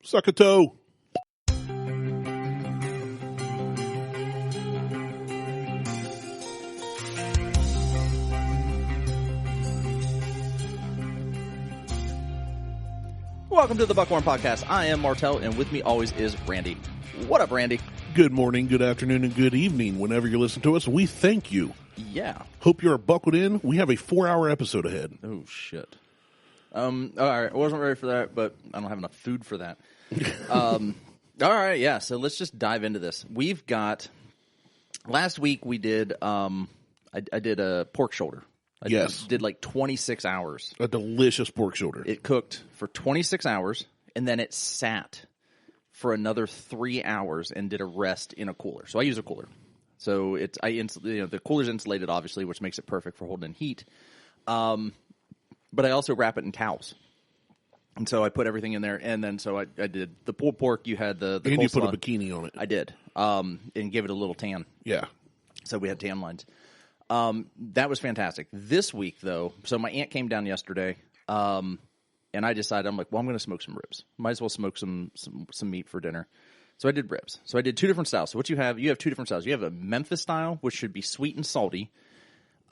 Suck a toe. Welcome to the Buckhorn Podcast. I am Martelle, and with me always is Randy. What up, Randy? Good morning, good afternoon, and good evening. Whenever you listen to us, we thank you. Yeah. Hope you're buckled in. We have a 4-hour episode ahead. Oh, shit. All right. I wasn't ready for that, but I don't have enough food for that. All right, yeah. So let's just dive into this. We've got last week we did I did a pork shoulder. I did like 26 hours. A delicious pork shoulder. It cooked for 26 hours, and then it sat for another 3 hours and did a rest in a cooler. So I use a cooler. So the cooler's insulated, obviously, which makes it perfect for holding in heat. But I also wrap it in towels. And so I put everything in there, and then so I did the pulled pork. You had the and coleslaw. you put a bikini on it. I did, and gave it a little tan. Yeah. So we had tan lines. That was fantastic. This week, though, so my aunt came down yesterday, and I decided, I'm like, well, I'm going to smoke some ribs. Might as well smoke some meat for dinner. So I did ribs. So I did two different styles. So what you have two different styles. You have a Memphis style, which should be sweet and salty,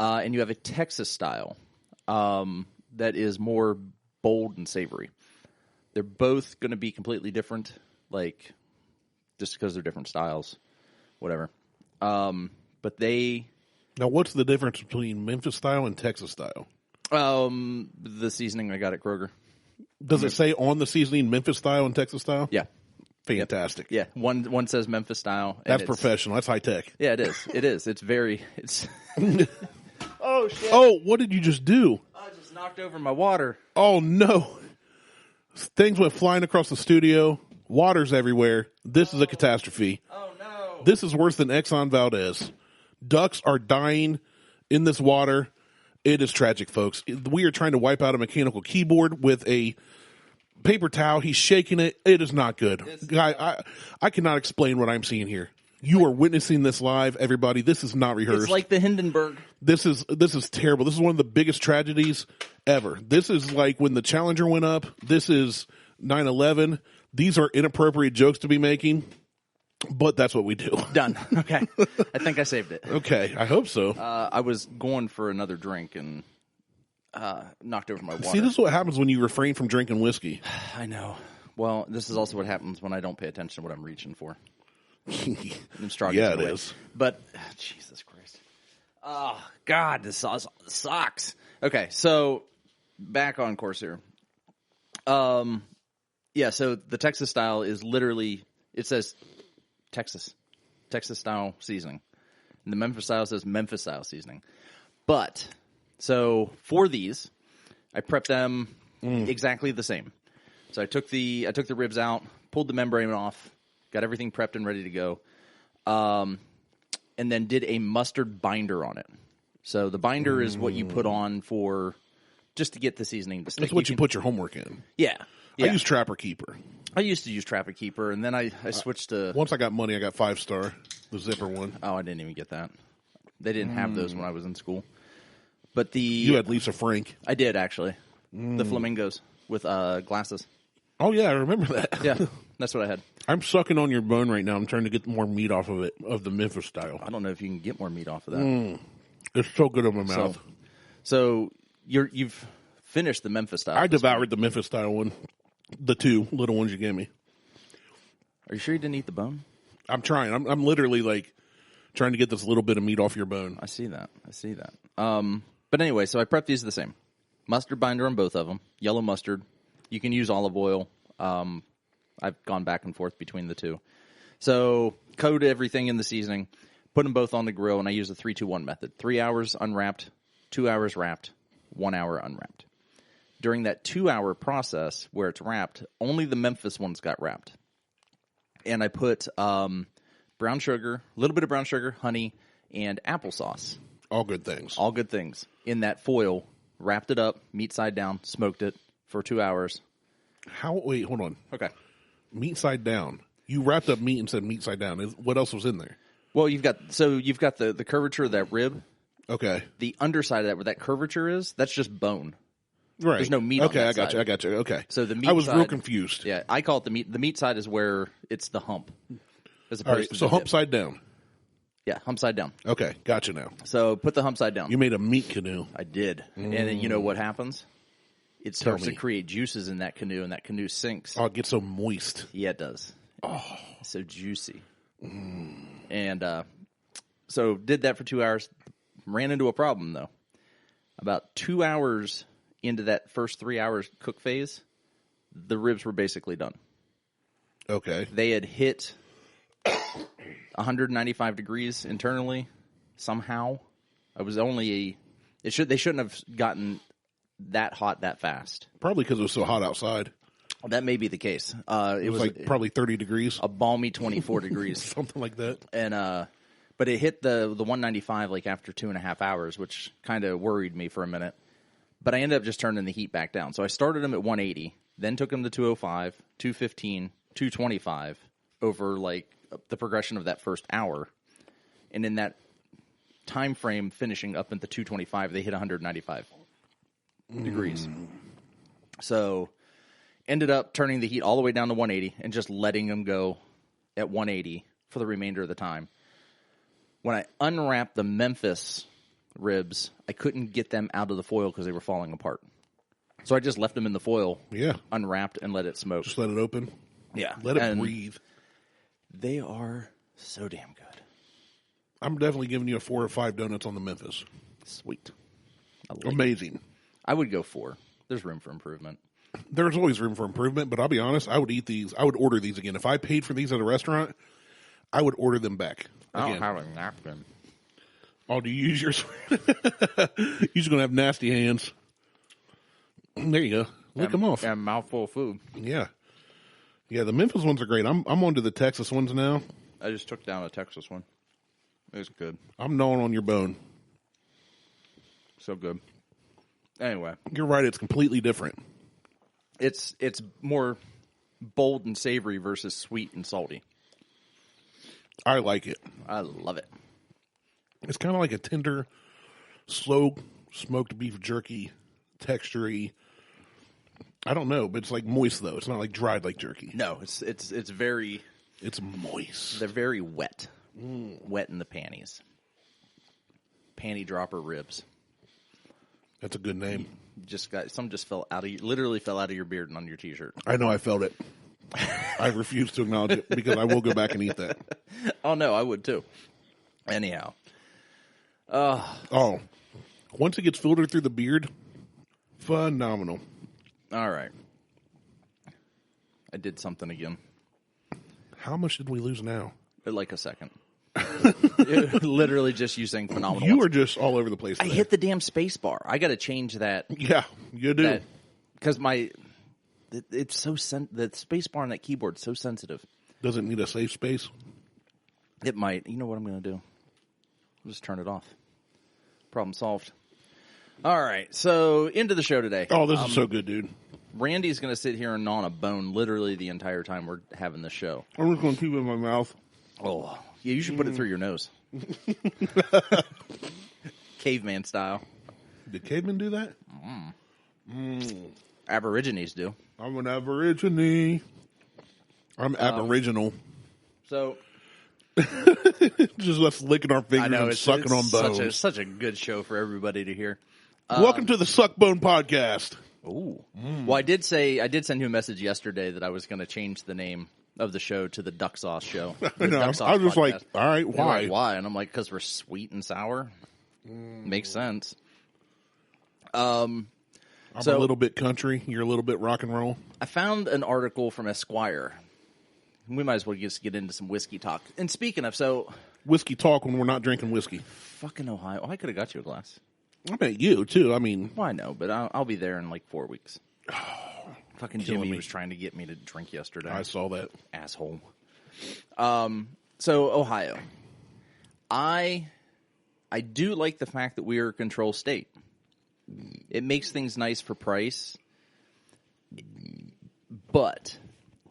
and you have a Texas style that is more bold and savory. They're both going to be completely different, like just because they're different styles, whatever. But they... Now, what's the difference between Memphis style and Texas style? The seasoning I got at Kroger. Does it say on the seasoning Memphis style and Texas style? Yeah. Fantastic. Yeah. One says Memphis style. That's professional. That's high tech. Yeah, it is. It is. It's Oh, shit. Oh, what did you just do? I just knocked over my water. Oh, no. Things went flying across the studio. Water's everywhere. This is a catastrophe. Oh, no. This is worse than Exxon Valdez. Ducks are dying in this water. It is tragic, folks. We are trying to wipe out a mechanical keyboard with a paper towel. He's shaking it. It is not good. Guy, I cannot explain what I'm seeing here. You are witnessing this live, everybody. This is not rehearsed. It's like the Hindenburg. This is terrible. This is one of the biggest tragedies ever. This is like when the Challenger went up. This is 9/11. These are inappropriate jokes to be making. But that's what we do. Done. Okay. I think I saved it. Okay. I hope so. I was going for another drink and knocked over my water. See, this is what happens when you refrain from drinking whiskey. I know. Well, this is also what happens when I don't pay attention to what I'm reaching for. I'm struggling. Yeah, it is. But, Jesus Christ. Oh, God, this sauce sucks. Okay, so back on course here. Yeah, so the Texas style is literally, it says Texas style seasoning. And the Memphis style says Memphis style seasoning. But, so for these, I prepped them exactly the same. So I took the ribs out, pulled the membrane off, got everything prepped and ready to go, and then did a mustard binder on it. So the binder is what you put on for just to get the seasoning to stick. That's what you put your homework in. Yeah. I use Trapper Keeper. I used to use Trapper Keeper, and then I switched to... Once I got money, I got 5-star, the zipper one. Oh, I didn't even get that. They didn't have those when I was in school. But You had Lisa Frank. I did, actually. The flamingos with glasses. Oh, yeah, I remember that. Yeah, that's what I had. I'm sucking on your bone right now. I'm trying to get more meat off of it, of the Memphis style. I don't know if you can get more meat off of that. It's so good in my mouth. So you've finished the Memphis style. I devoured the Memphis style one. The two little ones you gave me. Are you sure you didn't eat the bone? I'm trying. I'm literally like trying to get this little bit of meat off your bone. I see that. But anyway, so I prepped these the same. Mustard binder on both of them. Yellow mustard. You can use olive oil. I've gone back and forth between the two. So coat everything in the seasoning. Put them both on the grill, and I use the 3-2-1 method. 3 hours unwrapped, 2 hours wrapped, 1 hour unwrapped. During that 2-hour process where it's wrapped, only the Memphis ones got wrapped. And I put brown sugar, a little bit of brown sugar, honey, and applesauce. All good things. All good things. In that foil, wrapped it up, meat side down, smoked it for 2 hours. Wait, hold on. Okay. Meat side down. You wrapped up meat and said meat side down. What else was in there? Well, you've got the curvature of that rib. Okay. The underside of that, where that curvature is, that's just bone. Right. There's no meat Okay, on that I got side. you. I got you. Okay. So the meat I was side, real confused. Yeah, I call it the meat. The meat side is where it's the hump. As opposed All right. to So the hump dip. side down. Yeah, hump side down. Okay. Gotcha now. So put the hump side down. You made a meat canoe. I did. And then you know what happens? It starts to me. create juices in that canoe, and that canoe sinks. Oh, it gets so moist. Yeah, it does. Oh, so juicy. And so did that for 2 hours. Ran into a problem, though. About 2 hours into that first 3 hours cook phase, the ribs were basically done. Okay. They had hit 195 degrees internally somehow. It was only they shouldn't have gotten that hot that fast. Probably because it was so hot outside. That may be the case. It was like probably 30 degrees. a balmy 24 degrees. Something like that. And but it hit the 195 like after 2.5 hours, which kind of worried me for a minute. But I ended up just turning the heat back down. So I started them at 180, then took them to 205, 215, 225 over like the progression of that first hour. And in that time frame finishing up at the 225, they hit 195 degrees. So ended up turning the heat all the way down to 180 and just letting them go at 180 for the remainder of the time. When I unwrapped the Memphis ribs, I couldn't get them out of the foil because they were falling apart. So I just left them in the foil, unwrapped, and let it smoke. Just let it open. Yeah. Let it breathe. They are so damn good. I'm definitely giving you a 4 or 5 donuts on the Memphis. Sweet. Amazing. I would go 4. There's room for improvement. There's always room for improvement, but I'll be honest, I would eat these. I would order these again. If I paid for these at a restaurant, I would order them back again. I don't have a napkin. Oh, do you use yours? You're just going to have nasty hands. There you go. Lick them off. And a mouthful of food. Yeah. Yeah, the Memphis ones are great. I'm on to the Texas ones now. I just took down a Texas one. It was good. I'm gnawing on your bone. So good. Anyway. You're right. It's completely different. It's more bold and savory versus sweet and salty. I like it. I love it. It's kind of like a tender, slow smoked beef jerky, texture-y. I don't know, but it's like moist though. It's not like dried like jerky. No, it's very. It's moist. They're very wet, wet in the panties. Panty dropper ribs. That's a good name. Some just fell out of literally fell out of your beard and on your t-shirt. I know. I felt it. I refuse to acknowledge it because I will go back and eat that. Oh no, I would too. Anyhow. Once it gets filtered through the beard, phenomenal. All right. I did something again. How much did we lose now? Like a second. Literally just you saying phenomenal. You are just all over the place today. I hit the damn space bar. I got to change that. Yeah, you do. Because it's so the space bar on that keyboard is so sensitive. Does it need a safe space? It might. You know what I'm going to do? I'll just turn it off. Problem solved. All right, so into the show today. Oh, this is so good, dude. Randy's going to sit here and gnaw on a bone literally the entire time we're having the show. I'm just going to keep it in my mouth. Oh, yeah, you should put it through your nose. Caveman style. Did cavemen do that? Aborigines do. I'm an aborigine. I'm aboriginal. So... just us licking our fingers and sucking on bones. Such a good show for everybody to hear. Welcome to the Suck Bone Podcast. Ooh. Well, I did send you a message yesterday that I was going to change the name of the show to the Duck Sauce Show. I know. I was just like, all right, why? Like, why? And I'm like, because we're sweet and sour. Makes sense. I'm a little bit country. You're a little bit rock and roll. I found an article from Esquire. We might as well just get into some whiskey talk. And speaking of, whiskey talk when we're not drinking whiskey. Fucking Ohio. Oh, I could have got you a glass. I bet you, too. I mean... Well, I know, but I'll be there in like 4 weeks. Fucking Jimmy was trying to get me to drink yesterday. I saw that. Asshole. So, Ohio. I do like the fact that we are a control state. It makes things nice for price. But...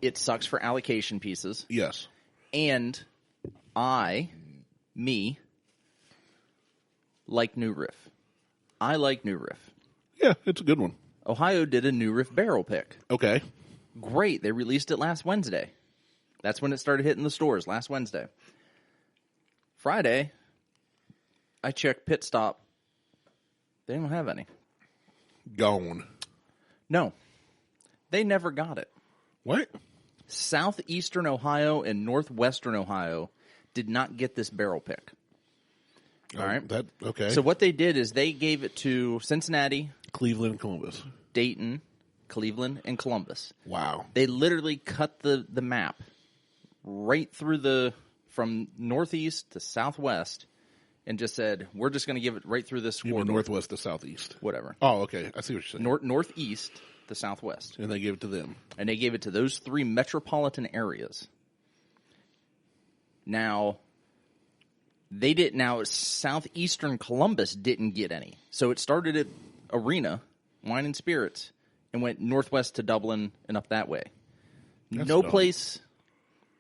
it sucks for allocation pieces. Yes. And like New Riff. I like New Riff. Yeah, it's a good one. Ohio did a new riff barrel pick. Okay. Great. They released it last Wednesday. That's when it started hitting the stores, last Wednesday. Friday, I checked Pit Stop. They don't have any. Gone. No. They never got it. What? Southeastern Ohio and northwestern Ohio did not get this barrel pick. All right. Okay. So what they did is they gave it to Cincinnati, Cleveland and Columbus. Dayton, Cleveland, and Columbus. Wow. They literally cut the map right through from northeast to southwest and just said, we're just going to give it right through this You mean corridor. northwest to southeast. Whatever. Oh, okay. I see what you're saying. Northeast to southwest. And they gave it to them. And they gave it to those 3 metropolitan areas. Now, southeastern Columbus didn't get any. So it started at Arena, Wine and Spirits, and went northwest to Dublin and up that way. That's no dumb. place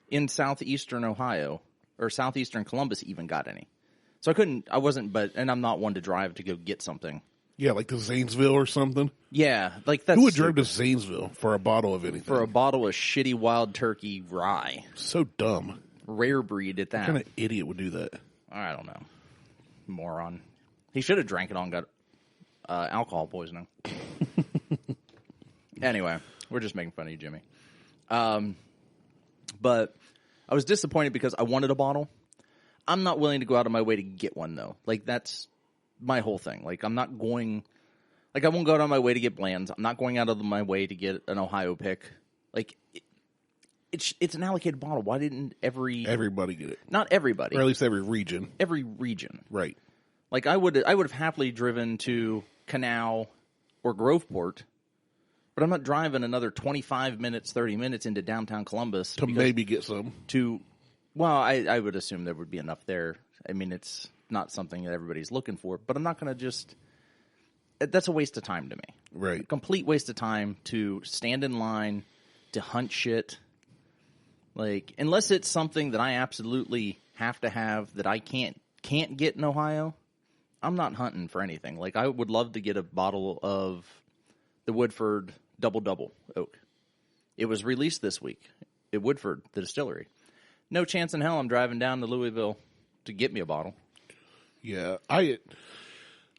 in southeastern Ohio or southeastern Columbus even got any. So and I'm not one to drive to go get something. Yeah, like to Zanesville or something. Yeah, like that's Who would drive to Zanesville for a bottle of anything? for a bottle of shitty Wild Turkey rye, So dumb. rare breed at that. What kind of idiot would do that? I don't know, moron. He should have drank it on got alcohol poisoning. Anyway, we're just making fun of you, Jimmy. But I was disappointed because I wanted a bottle. I'm not willing to go out of my way to get one, though. Like, that's my whole thing. Like, I'm not going... Like, I won't go out of my way to get Blands. I'm not going out of my way to get an Ohio pick. Like, it's an allocated bottle. Why didn't Everybody get it. Not everybody. Or at least every region. Every region. Right. Like, I would have happily driven to Canal or Groveport, but I'm not driving another 25 minutes, 30 minutes into downtown Columbus. To maybe get some. Well, I would assume there would be enough there. I mean, it's not something that everybody's looking for, but I'm not going to just... That's a waste of time to me. Right. A complete waste of time to stand in line, to hunt shit. Like, unless it's something that I absolutely have to have that I can't get in Ohio, I'm not hunting for anything. Like, I would love to get a bottle of the Woodford Double Oak. It was released this week at Woodford, the distillery. No chance in hell I'm driving down to Louisville to get me a bottle. Yeah. I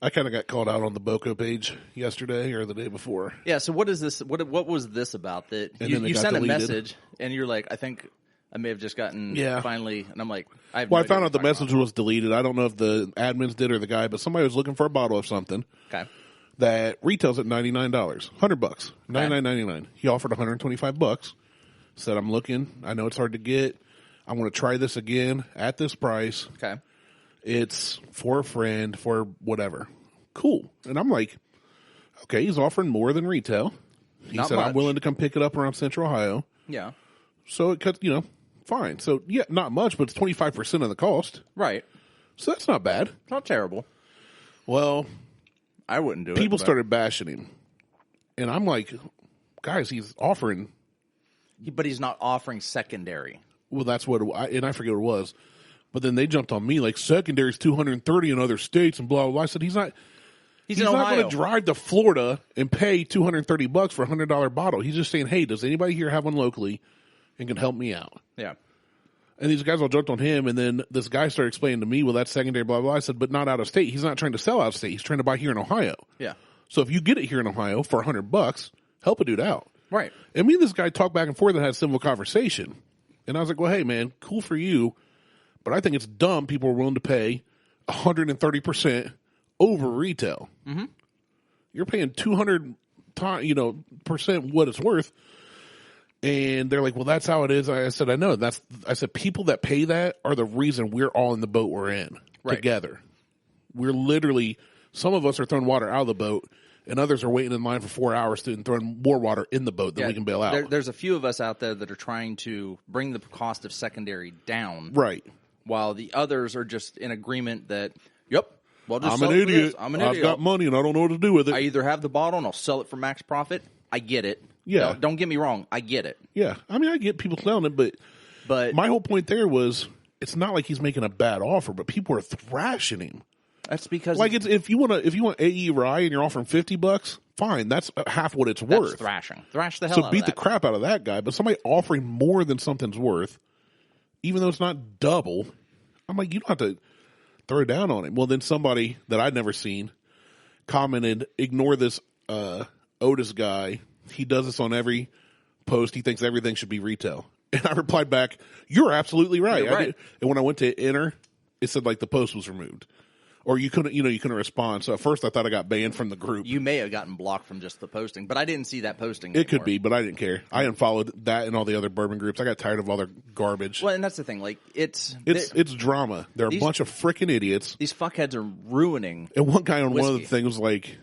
kind of got called out on the BOCO page yesterday or the day before. Yeah, so what is this? What was this about? That And then it you got sent deleted. a message, and you're like, I think I may have just gotten finally, and I'm like, I found out the message was deleted. I don't know if the admins did or the guy, but somebody was looking for a bottle of something. Okay. That retails at $99, $100, $99.99. He offered $125. Said, I'm looking. I know it's hard to get. I want to try this again at this price. Okay. It's for a friend, for whatever. Cool. And I'm like, okay, he's offering more than retail. He Not said, much. I'm willing to come pick it up around Central Ohio. Yeah. So it cuts, fine. So, yeah, not much, but it's 25% of the cost. Right. So that's not bad. It's not terrible. Well, I wouldn't do it. people but- started bashing him. And I'm like, guys, he's offering. But he's not offering secondary. Well, that's what, and I forget what it was. But then they jumped on me like secondary's $230 in other states and blah, blah, blah. I said, he's not He's in not Ohio. going to drive to Florida and pay $230 for a $100 bottle. He's just saying, hey, does anybody here have one locally and can help me out? Yeah. And these guys all jumped on him, and then this guy started explaining to me, well, that's secondary, blah, blah. I said, but not out of state. He's not trying to sell out of state. He's trying to buy here in Ohio. Yeah. So if you get it here in Ohio for $100, help a dude out. Right. And me and this guy talked back and forth and had a civil conversation. And I was like, well, hey, man, cool for you, but I think it's dumb people are willing to pay 130% over retail. Mm-hmm. You're paying 200%, what it's worth. And they're like, well, that's how it is. I said, I know. I said, people that pay that are the reason we're all in the boat we're in together. We're literally, some of us are throwing water out of the boat, and others are waiting in line for 4 hours and throwing more water in the boat than we can bail out. There's a few of us out there that are trying to bring the cost of secondary down. Right. While the others are just in agreement that, yep, well, just I'm sell an it for idiot. this. I'm an idiot. I've got money and I don't know what to do with it. I either have the bottle and I'll sell it for max profit. I get it. Yeah. Don't get me wrong. I get it. Yeah. I mean, I get people selling it, but But my whole point there was it's not like he's making a bad offer, but people are thrashing him. That's because like if you want AE rye and you're offering $50, fine. That's half what it's worth. thrashing. Thrash the hell So out beat of the that. crap out of that guy. But somebody offering more than something's worth, even though it's not double, I'm like, you don't have to throw down on him. Well, then somebody that I'd never seen commented, ignore this Otis guy. He does this on every post. He thinks everything should be retail. And I replied back, you're absolutely right. You're right. And when I went to enter, it said like the post was removed. Or you couldn't respond. So at first I thought I got banned from the group. You may have gotten blocked from just the posting, but I didn't see that posting. It could be, but I didn't care. I unfollowed that and all the other bourbon groups. I got tired of all their garbage. Well, and that's the thing. Like it's drama. They're a bunch of freaking idiots. These fuckheads are ruining. And one guy on whiskey. one of the things was like,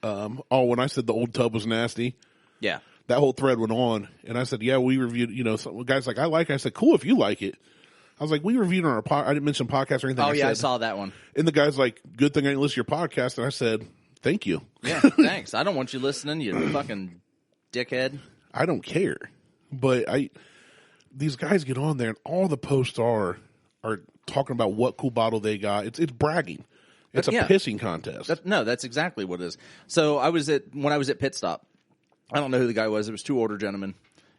when I said the old tub was nasty, Yeah. that whole thread went on. And I said, yeah, we reviewed, some guys like, I like it. I said, cool if you like it. I was like, we reviewed on our I didn't mention podcast or anything. Oh, I saw that one. And the guy's like, good thing I didn't listen to your podcast. And I said, thank you. Yeah, thanks. I don't want you listening, you fucking dickhead. I don't care. But these guys get on there and all the posts are talking about what cool bottle they got. It's bragging. It's a pissing contest. That's exactly what it is. So when I was at Pit Stop, I don't know who the guy was. It was two older gentlemen.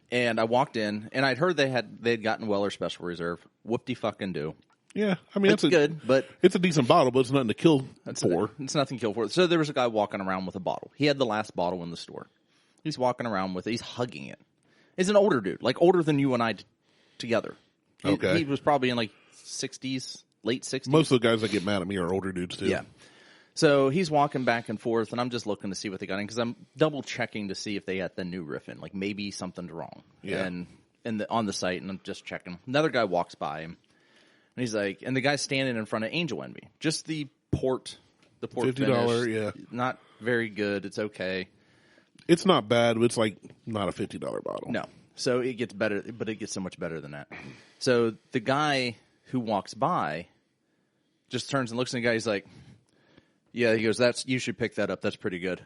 And I walked in, and I'd heard they'd gotten Weller Special Reserve. Whoop-de-fucking-do. Yeah, I mean, it's good, but it's a decent bottle, but it's nothing to kill for. It's nothing to kill for. So there was a guy walking around with a bottle. He had the last bottle in the store. He's walking around with it. He's hugging it. He's an older dude, like older than you and I together. He was probably in like 60s, late 60s. Most of the guys that get mad at me are older dudes too. Yeah. So he's walking back and forth, and I'm just looking to see what they got in because I'm double checking to see if they got the new riff in. Like maybe something's wrong. Yeah. And on the site, and I'm just checking. Another guy walks by him, and he's like, and the guy's standing in front of Angel Envy, just the port $50, finish, yeah, not very good. It's okay. It's not bad, but it's like not a $50 bottle. No. So it gets better, but it gets so much better than that. So the guy who walks by just turns and looks at the guy. He's like, yeah, he goes, you should pick that up. That's pretty good.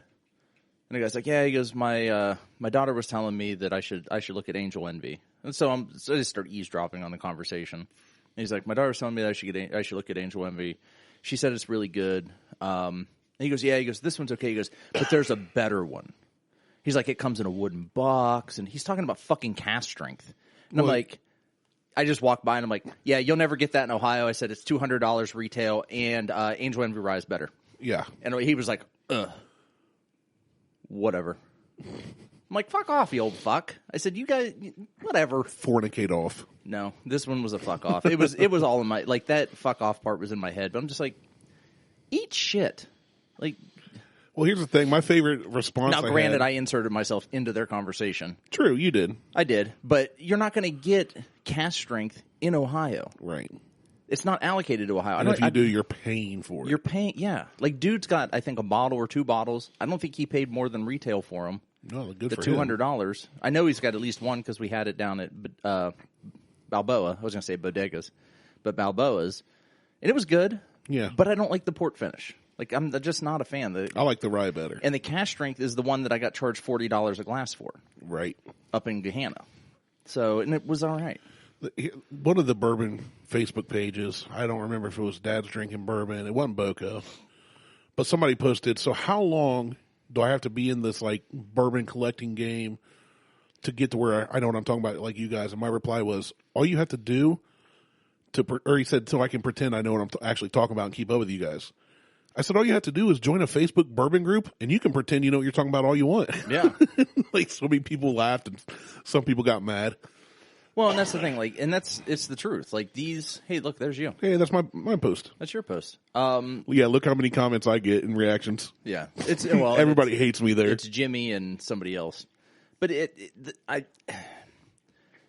And the guy's like, yeah, he goes, my daughter was telling me that I should look at Angel Envy. And so I just start eavesdropping on the conversation. And he's like, my daughter was telling me that I should look at Angel Envy. She said it's really good. And he goes, yeah, this one's okay. He goes, but there's a better one. He's like, it comes in a wooden box. And he's talking about fucking cast strength. And I'm like, I just walked by and I'm like, yeah, you'll never get that in Ohio. I said, it's $200 retail and Angel Envy Rye is better. Yeah. And he was like, whatever. I'm like, fuck off, you old fuck. I said, you guys, whatever. Fornicate off. No, this one was a fuck off. It was all in my, like, that fuck off part was in my head. But I'm just like, eat shit. Like, well, here's the thing. My favorite response. Now, granted, I inserted myself into their conversation. True, you did. I did. But you're not going to get cast strength in Ohio. Right. It's not allocated to Ohio. And if you do, you're paying for it. You're paying, yeah. Like, dude's got, I think, a bottle or two bottles. I don't think he paid more than retail for them. No, good the for him. $200. I know he's got at least one because we had it down at Balboa. I was going to say Bodegas, but Balboa's. And it was good. Yeah. But I don't like the port finish. Like, I'm just not a fan. I like the rye better. And the cash strength is the one that I got charged $40 a glass for. Right. Up in Gahanna. So, and it was all right. One of the bourbon Facebook pages, I don't remember if it was Dad's Drinking Bourbon. It wasn't Boco. But somebody posted, so how long do I have to be in this, like, bourbon collecting game to get to where I know what I'm talking about, like you guys? And my reply was, all you have to do or he said, so I can pretend I know what I'm actually talking about and keep up with you guys. I said, all you have to do is join a Facebook bourbon group, and you can pretend you know what you're talking about all you want. Yeah. Like, so many people laughed, and some people got mad. Well, and that's the thing, like, and it's the truth. Like, hey, look, there's you. Hey, that's my post. That's your post. Yeah, look how many comments I get and reactions. Yeah. Everybody hates me there. It's Jimmy and somebody else. But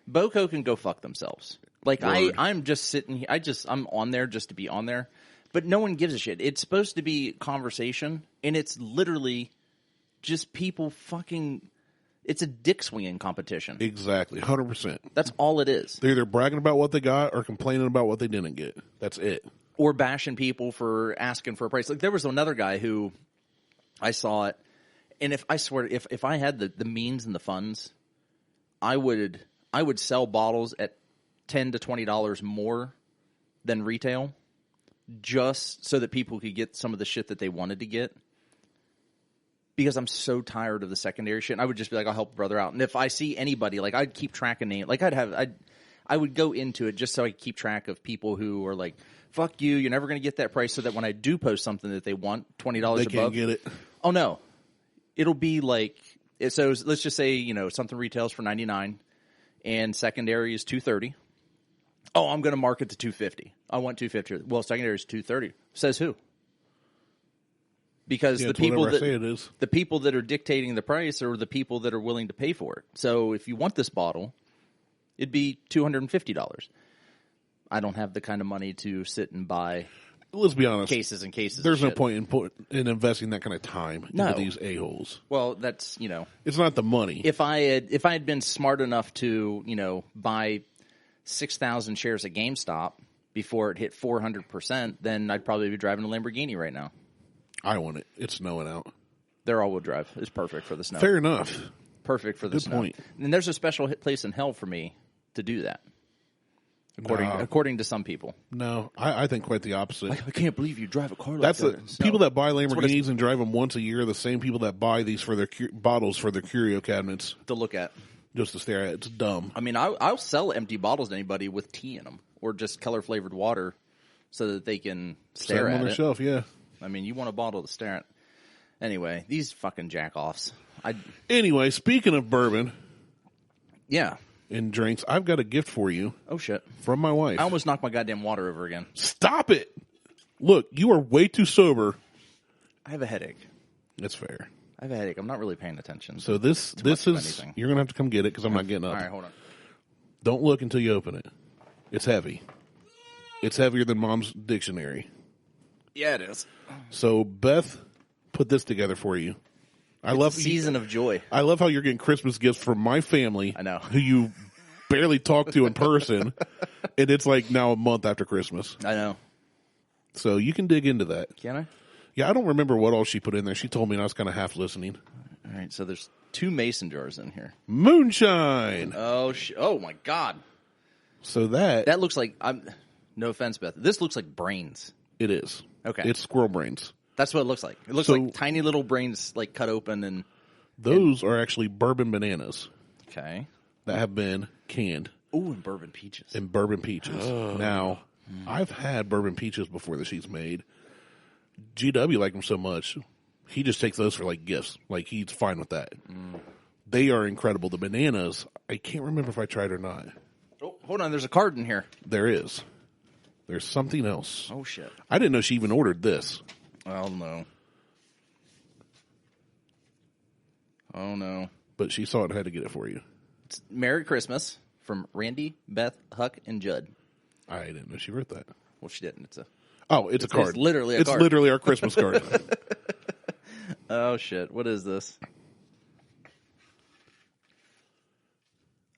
Boco can go fuck themselves. Like, I'm just sitting here, I'm on there just to be on there. But no one gives a shit. It's supposed to be conversation, and it's literally just people fucking. It's a dick swinging competition. Exactly, 100%. That's all it is. They're either bragging about what they got or complaining about what they didn't get. That's it. Or bashing people for asking for a price. Like, there was another guy who I saw it, and if I had the means and the funds, I would sell bottles at $10 to $20 more than retail. just so that people could get some of the shit that they wanted to get. Because I'm so tired of the secondary shit. And I would just be like, I'll help a brother out. And if I see anybody, like I'd keep track of names. Like I would go into it just so I could keep track of people who are like, fuck you, you're never going to get that price, so that when I do post something that they want, $20 above. They can't get it. Oh, no. It'll be like, so let's just say, something retails for $99 and secondary is $230. Oh, I'm going to mark it to $250. I want $250. Well, secondary is $230. Says who? Because the people the people that are dictating the price are the people that are willing to pay for it. So if you want this bottle, it'd be $250. I don't have the kind of money to sit and buy. Let's be honest. Cases and cases. There's of no shit. point in investing that kind of time into these a-holes. Well, that's it's not the money. If I had been smart enough to buy 6,000 shares at GameStop before it hit 400%, then I'd probably be driving a Lamborghini right now. I want it. It's snowing out. They're all-wheel drive. It's perfect for the snow. Fair enough. Perfect for the snow. Good point. And there's a special place in hell for me to do that. According to some people. No, I think quite the opposite. I can't believe you drive a car like that. People that buy Lamborghinis and drive them once a year are the same people that buy these for their bottles for their curio cabinets. To look at. Just to stare at. It's dumb. I mean, I'll sell empty bottles to anybody with tea in them or just color-flavored water so that they can stare at it. On the shelf, yeah. I mean, you want a bottle to stare at. Anyway, these fucking jack-offs. Anyway, speaking of bourbon. Yeah. And drinks, I've got a gift for you. Oh, shit. From my wife. I almost knocked my goddamn water over again. Stop it! Look, you are way too sober. I have a headache. That's fair. I have a headache. I'm not really paying attention. So this is, you're going to have to come get it because I'm not getting up. All right, hold on. Don't look until you open it. It's heavy. It's heavier than Mom's dictionary. Yeah, it is. So Beth put this together for you. I love season of joy. I love how you're getting Christmas gifts from my family. I know. Who you barely talk to in person, and it's like now a month after Christmas. I know. So you can dig into that. Can I? Yeah, I don't remember what all she put in there. She told me, and I was kind of half listening. All right, so there's 2 mason jars in here. Moonshine. Oh my God. So that looks like no offense, Beth. This looks like brains. It is. Okay. It's squirrel brains. That's what it looks like. It looks like tiny little brains, like cut open and. Those are actually bourbon bananas. Okay. That have been canned. Ooh, and bourbon peaches. Now, I've had bourbon peaches before that she's made. GW liked them so much, he just takes those for like gifts. Like he's fine with that. They are incredible. The bananas, I can't remember if I tried or not. Oh, hold on. There's a card in here. There is. There's something else. Oh, shit. I didn't know she even ordered this. Oh, no. Oh, no. But she saw it and had to get it for you. It's Merry Christmas from Randy, Beth, Huck, and Judd. I didn't know she wrote that. Well, she didn't. It's a card. It's literally a card. It's literally our Christmas card. Oh, shit. What is this?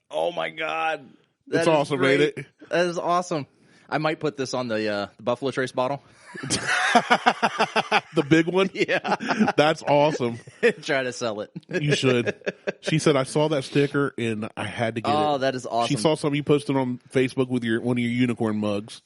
Oh, my God. That's awesome, ain't it? That is awesome. I might put this on the Buffalo Trace bottle. The big one? Yeah. That's awesome. Try to sell it. You should. She said, I saw that sticker and I had to get it. Oh, that is awesome. She saw something you posted on Facebook with one of your unicorn mugs.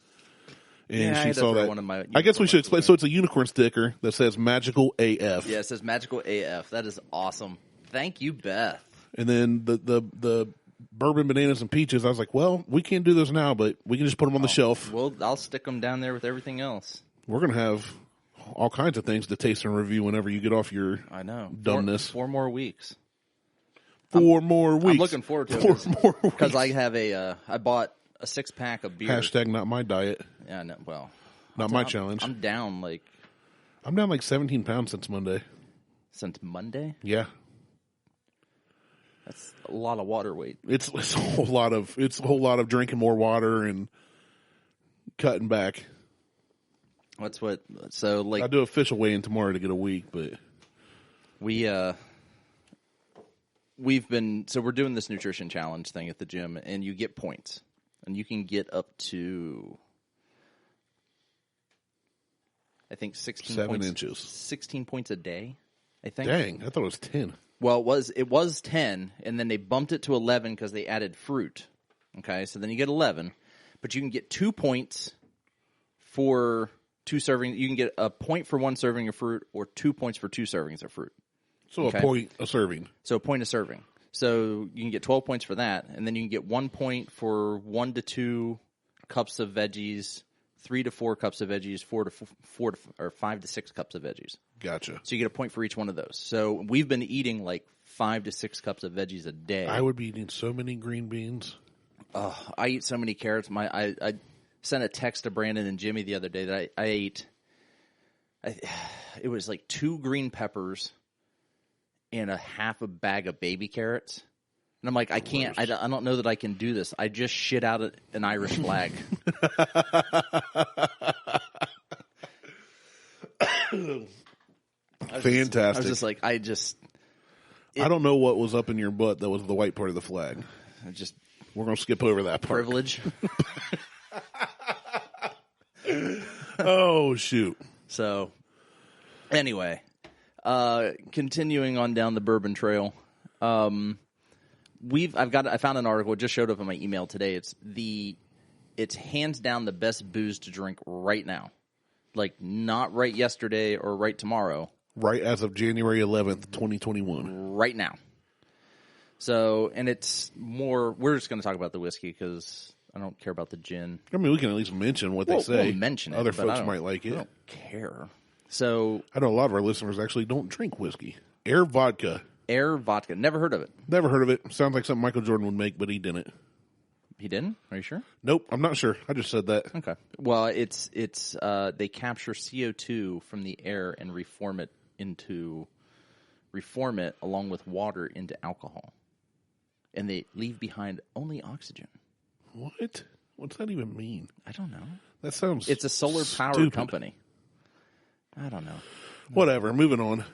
And she saw that. I guess we should explain. So it's a unicorn sticker that says Magical AF. Yeah, it says Magical AF. That is awesome. Thank you, Beth. And then the bourbon bananas and peaches, I was like, well, we can't do those now, but we can just put them on the shelf. Well, I'll stick them down there with everything else. We're going to have all kinds of things to taste and review whenever you get off your dumbness. 4 more weeks. 4 more weeks. I'm looking forward to it. 4 more weeks. Because I have I bought a 6-pack of beer. Hashtag not my diet. Yeah, no, well. Not my challenge. I'm down like 17 pounds since Monday. Since Monday? Yeah. That's a lot of water weight. It's a whole lot of drinking more water and cutting back. I'll do official weigh-in tomorrow to get a week, but we're doing this nutrition challenge thing at the gym, and you get points, and you can get up to, I think 16 7 inches. 16 points a day, I think. Dang, I thought it was 10. Well, it was 10, and then they bumped it to 11 because they added fruit. Okay, so then you get 11, but you can get 2 points for 2 servings. You can get a point for 1 serving of fruit or 2 points for 2 servings of fruit. So a point a serving. So a point a serving. So you can get 12 points for that, and then you can get 1 point for 1 to 2 cups of veggies, 3 to 4 cups of veggies, 5 to 6 cups of veggies. Gotcha. So you get a point for each one of those. So we've been eating like 5 to 6 cups of veggies a day. I would be eating so many green beans. I eat so many carrots. I sent a text to Brandon and Jimmy the other day that I ate. It was like 2 green peppers and a half a bag of baby carrots. And I'm like, I can't, I don't know that I can do this. I just shit out an Irish flag. Fantastic. I was just like, I don't know what was up in your butt that was the white part of the flag. We're going to skip over that part. Privilege. Oh, shoot. So, anyway, continuing on down the bourbon trail, I found an article. It just showed up in my email today. It's hands down the best booze to drink right now. Like, not right yesterday or right tomorrow. Right as of January 11th, 2021. Right now. So, and it's more, we're just going to talk about the whiskey because I don't care about the gin. I mean, we can at least mention what they say. We'll mention it. Other folks might like it. I don't care. So, I know a lot of our listeners actually don't drink whiskey. Air vodka. Never heard of it. Never heard of it. Sounds like something Michael Jordan would make, but he didn't. He didn't? Are you sure? Nope, I'm not sure. I just said that. Okay. Well, it's they capture CO2 from the air and reform it along with water into alcohol. And they leave behind only oxygen. What? What's that even mean? I don't know. That sounds It's a solar-powered company. I don't know. Whatever. Moving on.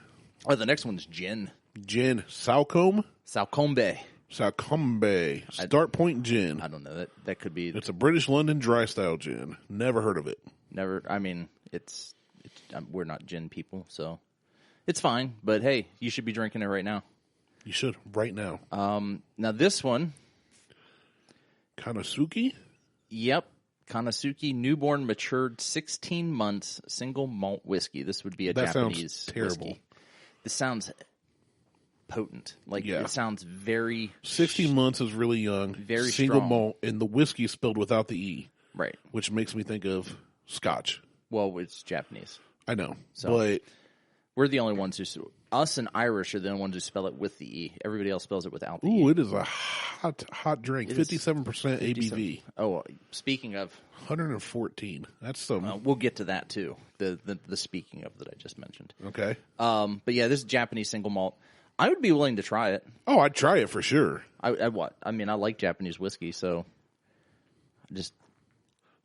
Oh, the next one's gin. Gin. Salcombe? Salcombe. Start Point Gin. I don't know. That could be. It's a British London dry style gin. Never heard of it. Never. I mean, it's we're not gin people, so it's fine. But hey, you should be drinking it right now. You should right now. Now this one, Kanasuki? Yep, Kanasuki newborn matured 16 months single malt whiskey. This would be a Japanese sounds terrible. whiskey. This sounds potent. It sounds very 16 months is really young. Very single strong. malt, and the whiskey is spelled without the E. Right. Which makes me think of Scotch. Well, it's Japanese. I know. So, but we're the only ones us and Irish are the only ones who spell it with the E. Everybody else spells it without the E. Ooh, it is a hot drink. 57% ABV. Oh, speaking of 114. That's some. we'll get to that too. The speaking of that I just mentioned. Okay. But yeah, this is Japanese single malt. I would be willing to try it. Oh, I'd try it for sure. I like Japanese whiskey, so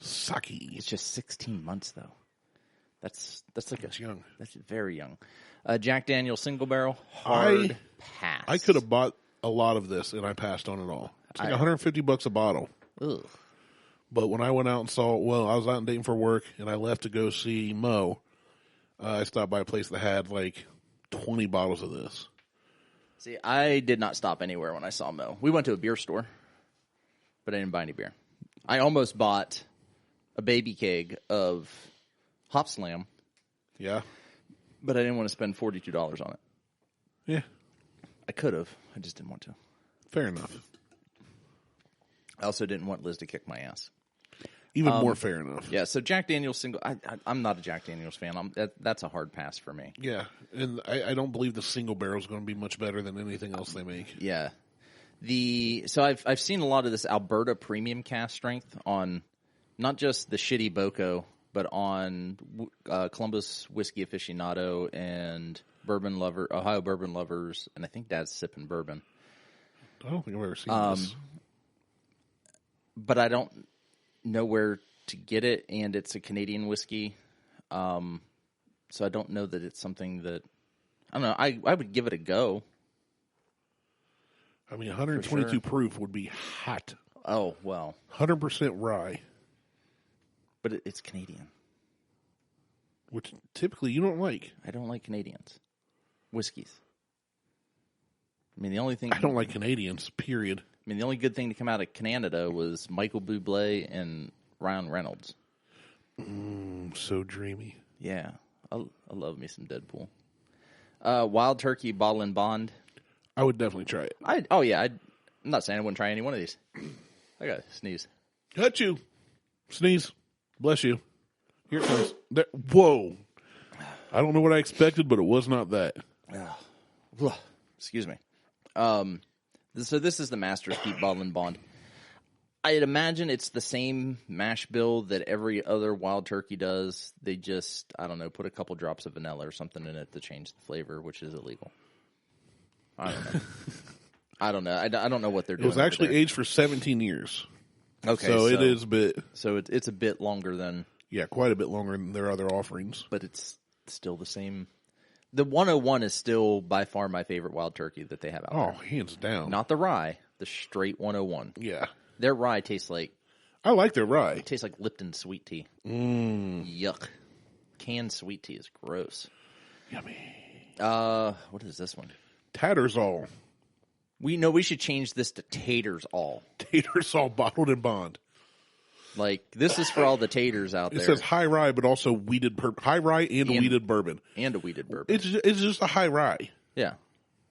Sake. it's just 16 months though. That's young. That's very young. Jack Daniel's single barrel, hard pass. I could have bought a lot of this and I passed on it all. It's like $150 a bottle. Ugh. But when I went out and I was out in Dayton for work and I left to go see Mo, I stopped by a place that had like 20 bottles of this. See, I did not stop anywhere when I saw Mo. We went to a beer store, but I didn't buy any beer. I almost bought a baby keg of Hop Slam. Yeah. But I didn't want to spend $42 on it. Yeah. I could have. I just didn't want to. Fair enough. I also didn't want Liz to kick my ass. Even more fair enough. Yeah, so Jack Daniel's single... I'm not a Jack Daniel's fan. That's a hard pass for me. Yeah, and I don't believe the single barrel is going to be much better than anything else they make. Yeah. So I've seen a lot of this Alberta premium cask strength on not just the shitty Boko, but on Columbus Whiskey Aficionado and Ohio Bourbon Lovers, and I think Dad's sipping bourbon. I don't think I've ever seen this. But I don't know where to get it, and it's a Canadian whiskey. So I don't know that it's something that... I don't know. I would give it a go. I mean, 122 proof would be hot. Oh, well. 100% rye. But it's Canadian. Which typically you don't like. I don't like Canadians. Whiskeys. I mean, the only thing... I don't like Canadians, period. I mean, the only good thing to come out of Canada was Michael Bublé and Ryan Reynolds. So dreamy. Yeah, I love me some Deadpool. Wild Turkey Bottle and Bond. I would definitely try it. I'm not saying I wouldn't try any one of these. I got to sneeze. Cut you. Sneeze. Bless you. Here it comes. There. Whoa. I don't know what I expected, but it was not that. Excuse me. So this is the Master's Keep Bottle and Bond. I'd imagine it's the same mash bill that every other Wild Turkey does. They just, I don't know, put a couple drops of vanilla or something in it to change the flavor, which is illegal. I don't know. I don't know what they're doing. It was actually aged for 17 years. Okay, so it is a bit. So it's a bit longer than. Yeah, quite a bit longer than their other offerings. But it's still the same. The 101 is still by far my favorite Wild Turkey that they have out there. Oh, hands down. Not the rye, the straight 101. Yeah. Their rye tastes like. I like their rye. It tastes like Lipton sweet tea. Yuck. Canned sweet tea is gross. Yummy. What is this one? Tattersall. We should change this to Taters All. Tattersall Bottled and Bond. Like, this is for all the taters out there. It says high rye, but also high rye and a weeded bourbon. And a weeded bourbon. It's just a high rye. Yeah.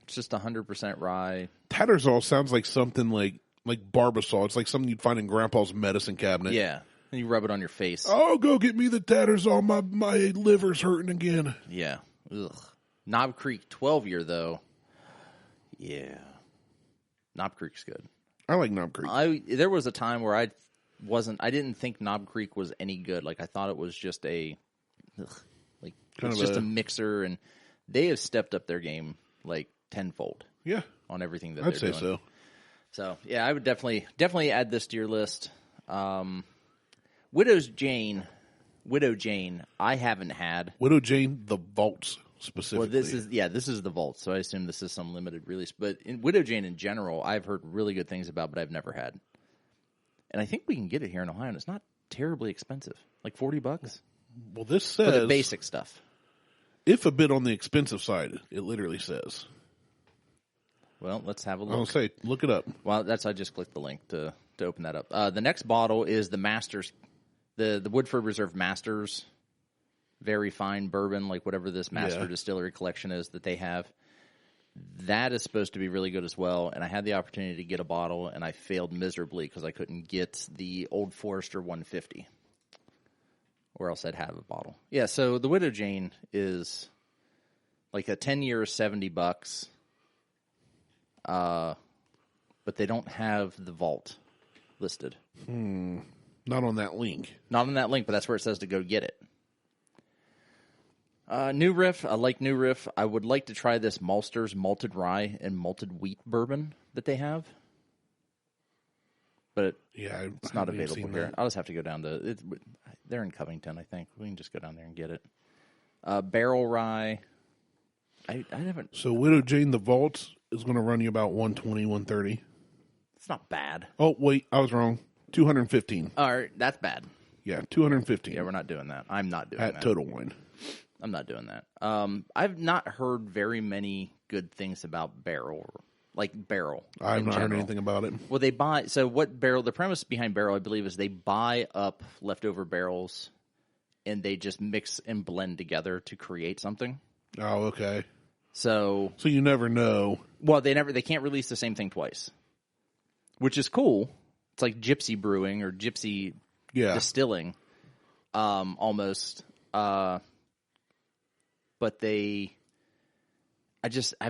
It's just 100% rye. Tattersall sounds like something like Barbasol. It's like something you'd find in Grandpa's medicine cabinet. Yeah. And you rub it on your face. Oh, go get me the Tattersall. My liver's hurting again. Yeah. Ugh. Knob Creek 12-year, though. Yeah. Knob Creek's good. I like Knob Creek. There was a time where I didn't think Knob Creek was any good. Like, I thought it was just a mixer, and they have stepped up their game like tenfold. Yeah. On everything that I'd they're doing. say so. So, yeah, I would definitely add this to your list. Widow Jane, I haven't had. Widow Jane, the vaults specifically. Well, this is the vault, so I assume this is some limited release. But in Widow Jane in general, I've heard really good things about, but I've never had. And I think we can get it here in Ohio, and it's not terribly expensive, like $40. Well, this says for the basic stuff. If a bit on the expensive side, it literally says. Well, let's have a look. I'll say, look it up. Well, I just clicked the link to open that up. The next bottle is the Masters, the Woodford Reserve Masters, very fine bourbon, like whatever this Master Distillery collection is that they have. That is supposed to be really good as well, and I had the opportunity to get a bottle, and I failed miserably because I couldn't get the Old Forester 150, or else I'd have a bottle. Yeah, so the Widow Jane is like a 10-year, $70, but they don't have the vault listed. Not on that link. Not on that link, but that's where it says to go get it. New Riff. I like New Riff. I would like to try this Maltster's Malted Rye and Malted Wheat Bourbon that they have. But it's not available here. I'll just have to go down to... They're in Covington, I think. We can just go down there and get it. Barrel Rye. I haven't... So Widow Jane, the vault is going to run you about $120, $130. It's not bad. Oh, wait. I was wrong. $215. All right. That's bad. Yeah, $215. Yeah, we're not doing that. I'm not doing that. At Total Wine. I'm not doing that. I've not heard very many good things about Barrel. I've not heard anything about it. Well, they buy... So what Barrel... The premise behind Barrel, I believe, is they buy up leftover barrels and they just mix and blend together to create something. Oh, okay. So you never know. Well, they can't release the same thing twice, which is cool. It's like gypsy brewing or gypsy distilling, almost. But I've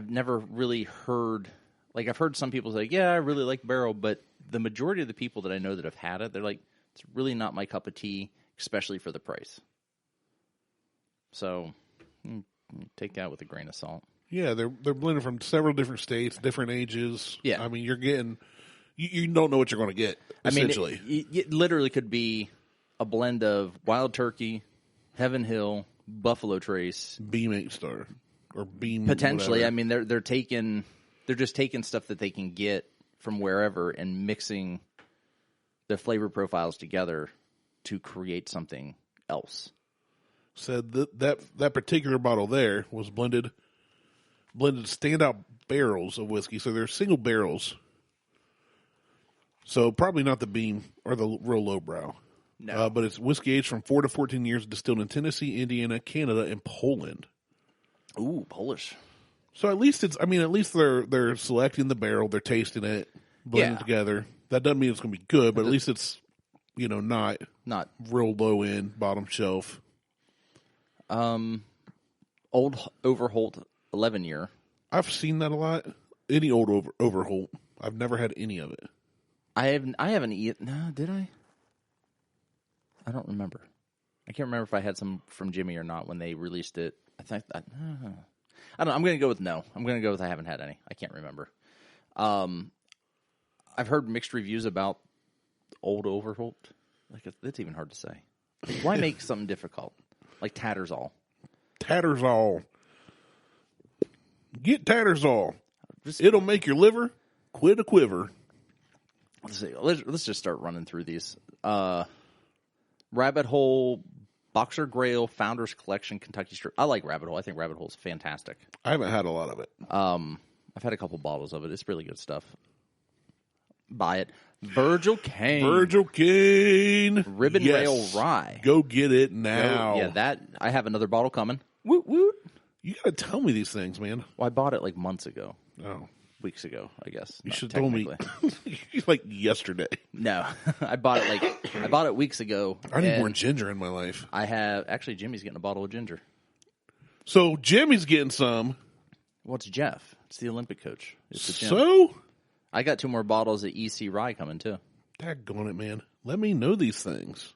never really heard, like I've heard some people say, yeah, I really like Barrel, but the majority of the people that I know that have had it, they're like, it's really not my cup of tea, especially for the price. So take that with a grain of salt. Yeah, they're blended from several different states, different ages. Yeah. I mean, you're getting, you don't know what you're going to get, essentially. I mean, it literally could be a blend of Wild Turkey, Heaven Hill, Buffalo Trace, Beam 8-star, or Beam potentially. Whatever. I mean, they're just taking stuff that they can get from wherever and mixing the flavor profiles together to create something else. Said that particular bottle there was blended standout barrels of whiskey. So they're single barrels. So probably not the Beam or the real lowbrow. No. But it's whiskey aged from 4 to 14 years, distilled in Tennessee, Indiana, Canada, and Poland. Ooh, Polish. So at least at least they're selecting the barrel, they're tasting it, blending it together. That doesn't mean it's going to be good, but at least it's, not real low end, bottom shelf. Old Overholt 11-year. I've seen that a lot. Any old Overholt. I've never had any of it. I haven't eaten. No, did I? I don't remember. I can't remember if I had some from Jimmy or not when they released it. I think I don't know. I'm going to go with no. I'm going to go with I haven't had any. I can't remember. I've heard mixed reviews about Old Overholt. Like it's even hard to say. Why make something difficult? Like Tattersall. Tattersall. Get Tattersall. It'll make your liver quit a quiver. Let's see. Let's just start running through these. Rabbit Hole, Boxer Grail, Founders Collection, Kentucky Strip. I like Rabbit Hole. I think Rabbit Hole is fantastic. I haven't had a lot of it. I've had a couple bottles of it. It's really good stuff. Buy it. Virgil Cane. Ribbon Rail Rye. Go get it now. I have another bottle coming. Woot woot. You got to tell me these things, man. Well, I bought it like months ago. Oh. Weeks ago, I guess. You should have told me like yesterday. No, I bought it weeks ago. I need more ginger in my life. Actually, Jimmy's getting a bottle of ginger. So Jimmy's getting some. Well, it's Jeff. It's the Olympic coach. It's the gym. So? I got 2 more bottles of EC Rye coming too. Daggone it, man. Let me know these things.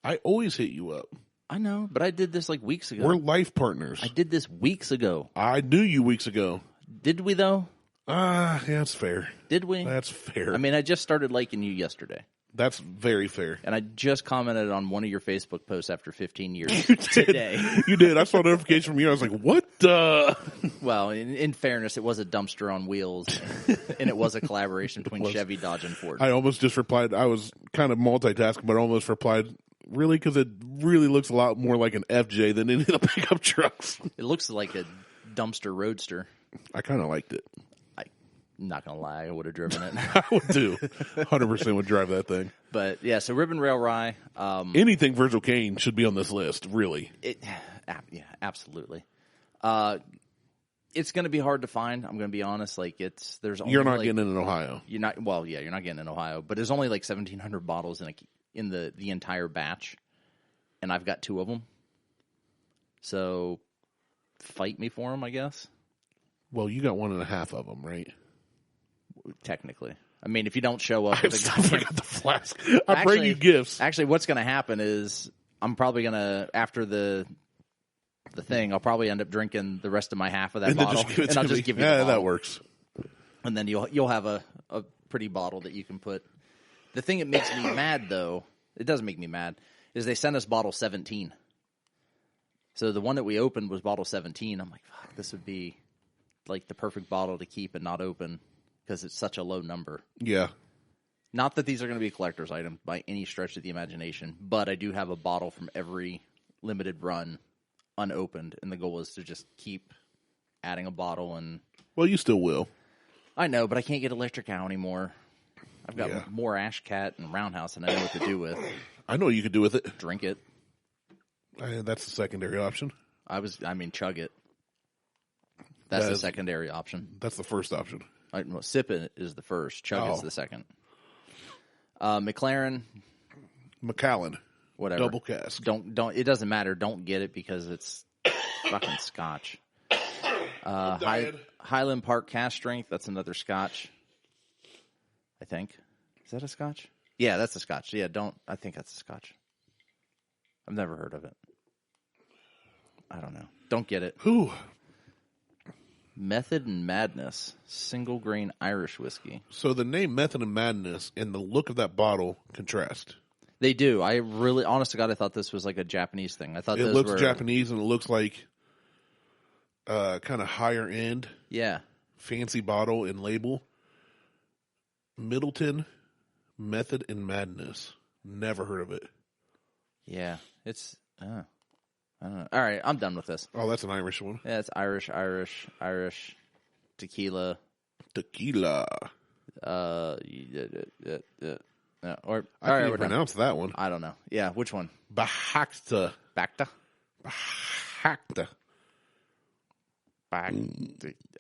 I always hit you up. I know, but I did this like weeks ago. We're life partners. I did this weeks ago. I knew you weeks ago. Did we, though? Yeah, that's fair. Did we? That's fair. I mean, I just started liking you yesterday. That's very fair. And I just commented on one of your Facebook posts after 15 years You today. You did. I saw a notification from you. I was like, what the? Well, in fairness, it was a dumpster on wheels, and it was a collaboration between Chevy, Dodge, and Ford. I almost just replied. I was kind of multitasking, but I almost replied, really? Because it really looks a lot more like an FJ than any of the pickup trucks. It looks like a dumpster roadster. I kind of liked it. I'm not going to lie. I would have driven it. I would too. 100% would drive that thing. But, yeah, so Ribbon Rail Rye. Anything Virgil Cane should be on this list, really. Yeah, absolutely. It's going to be hard to find. I'm going to be honest. Like there's only you're not getting it in Ohio. You're not. Well, yeah, you're not getting it in Ohio. But there's only like 1,700 bottles in the entire batch, and I've got 2 of them. So fight me for them, I guess. Well, you got 1.5 of them, right? Technically. I mean, if you don't show up I still forgot the flask. I bring you gifts. Actually, what's going to happen is I'm probably going to, after the thing, I'll probably end up drinking the rest of my half of that bottle, and I'll just give you the bottle. That works. And then you'll have a pretty bottle that you can put. The thing that makes me mad, though, it doesn't make me mad, is they sent us bottle 17. So the one that we opened was bottle 17. I'm like, fuck, this would be like the perfect bottle to keep and not open because it's such a low number. Yeah. Not that these are going to be a collector's item by any stretch of the imagination, but I do have a bottle from every limited run unopened, and the goal is to just keep adding a bottle. And well, you still will. I know, but I can't get Electric Cow anymore. I've got more Ash Cat and Roundhouse than I know what to do with. I know what you could do with it. Drink it. That's the secondary option. Chug it. That's the secondary option. That's the first option. Sip it is the first. Chug is the second. McLaren. Macallan. Whatever. Double cask. Don't. It doesn't matter. Don't get it because it's fucking Scotch. Highland Park Cask Strength. That's another Scotch. I think. Is that a Scotch? Yeah, that's a Scotch. Yeah, I think that's a Scotch. I've never heard of it. I don't know. Don't get it. Who? Method and Madness, single grain Irish whiskey. So the name Method and Madness and the look of that bottle contrast. They do. I really, honest to God, I thought this was like a Japanese thing. I thought it looks Japanese and it looks like kind of higher end. Yeah. Fancy bottle and label. Middleton Method and Madness. Never heard of it. Yeah, it's. I don't know. All right, I'm done with this. Oh, that's an Irish one. Yeah, it's Irish tequila. Tequila. Or I can't even pronounce that one. I don't know. Yeah, which one? Bahakta. Bacta? Bahakta.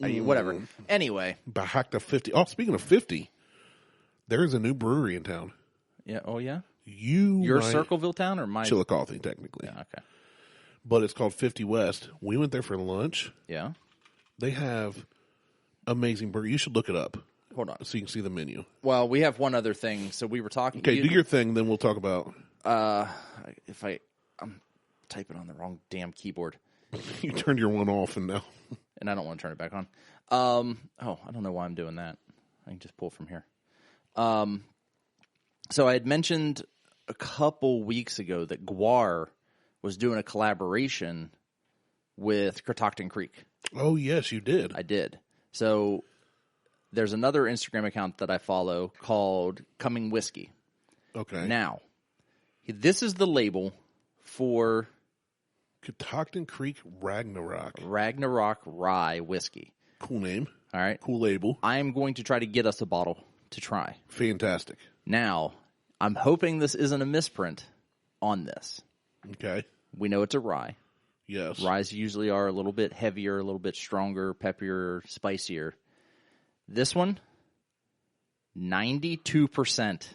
Whatever. Anyway. Bahakta 50. Oh, speaking of 50, there is a new brewery in town. Yeah. Oh, yeah? Your Circleville town or my? Chillicothe, technically. Yeah, okay. But it's called 50 West. We went there for lunch. Yeah. They have amazing burger. You should look it up. Hold on. So you can see the menu. Well, we have one other thing. So we were talking. Okay, do your thing, then we'll talk about. I'm typing on the wrong damn keyboard. You turned your one off and now. And I don't want to turn it back on. I don't know why I'm doing that. I can just pull from here. So I had mentioned a couple weeks ago that Guar was doing a collaboration with Catoctin Creek. Oh, yes, you did. I did. So there's another Instagram account that I follow called Coming Whiskey. Okay. Now, this is the label for Catoctin Creek Ragnarok. Ragnarok Rye Whiskey. Cool name. All right. Cool label. I am going to try to get us a bottle to try. Fantastic. Now, I'm hoping this isn't a misprint on this. Okay. We know it's a rye. Yes. Ryes usually are a little bit heavier, a little bit stronger, peppier, spicier. This one, 92%.